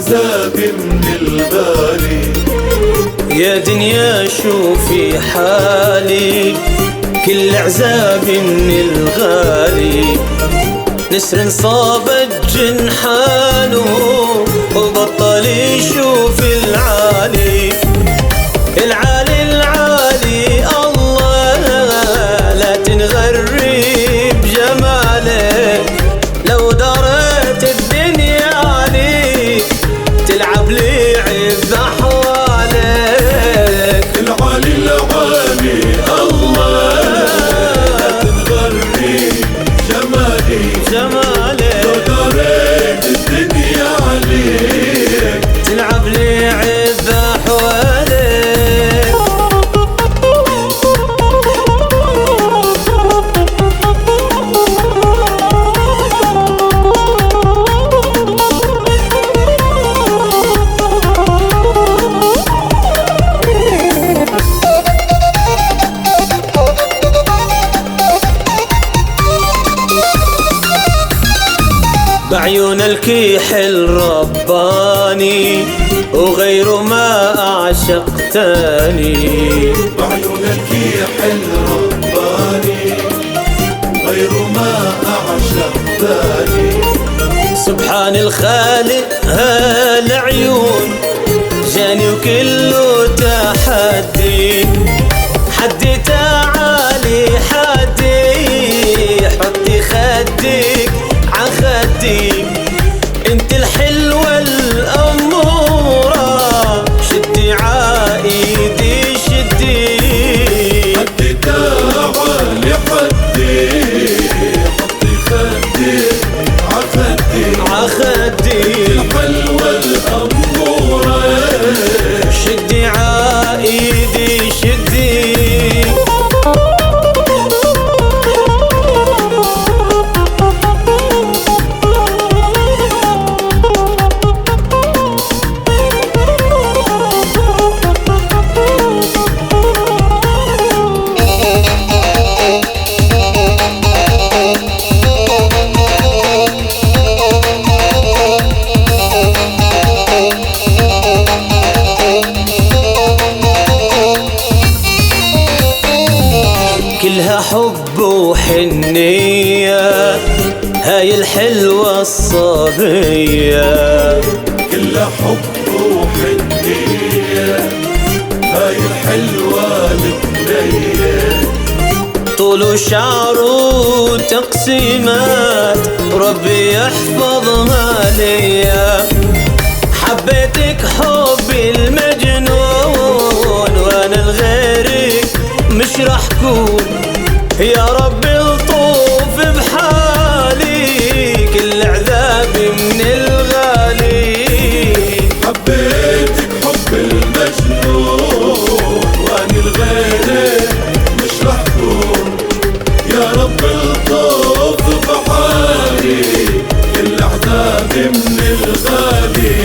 العذاب من الغالي. يا دنيا شوفي حالي، كل عذاب من الغالي. نسر صابت جنحانه وبطل يشوف العالي. العالي العالي الله، لا تنغري بجماله. لو دارت الدنيا عليك تلعب لعب بأحوالك. العالي العالي الله، لا تنغري جمالي. لو دارت الدنيا عليك تلعب لعب بأحوالك. بعيون الكيحل رباني وغير ما أعشقتني. بعيون الكيحل رباني غير ما أعشقتني. سبحان الخالق هالعيون جاني وكله تحدي. حدي تعالي حدي، حطي خدك عخدي. انت الحلوة الأمورة، شدي عايدي شدي. حدي تعالي حدي، حطي خدك عخدي. الحلوة الأمورة، شدي عايدي شدي. كلها حب وحنية، هاي الحلوة الصبية. كلها حب وحنية، هاي الحلوة البنية. طول شعره تقسيمات، ربي يحفظها ليا. حبيتك حب المجنون، وانا لغيرك مش راح كون. يا رب الطوف بحالي، كل عذابي من الغالي. حبيتك حب المجنون، وانا لغيرك مش راح كون. يا رب الطوف بحالي، كل عذابي من الغالي.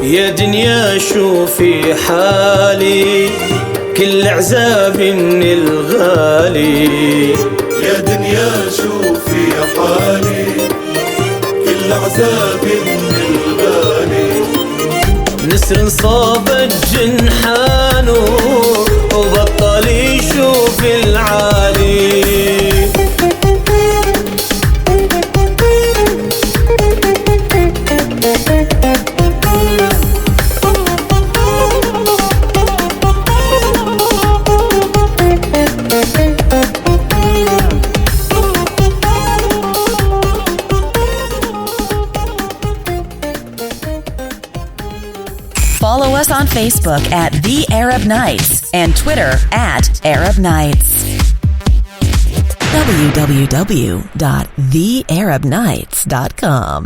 يا دنيا شوفي حالي، كل عذابي من الغالي. يا دنيا شوفي حالي، كل عذابي من الغالي. نسر صابت جنحانه وبطل يشوف العالي. Follow us on Facebook at The Arab Nights and Twitter at Arab Nights. www.thearabnights.com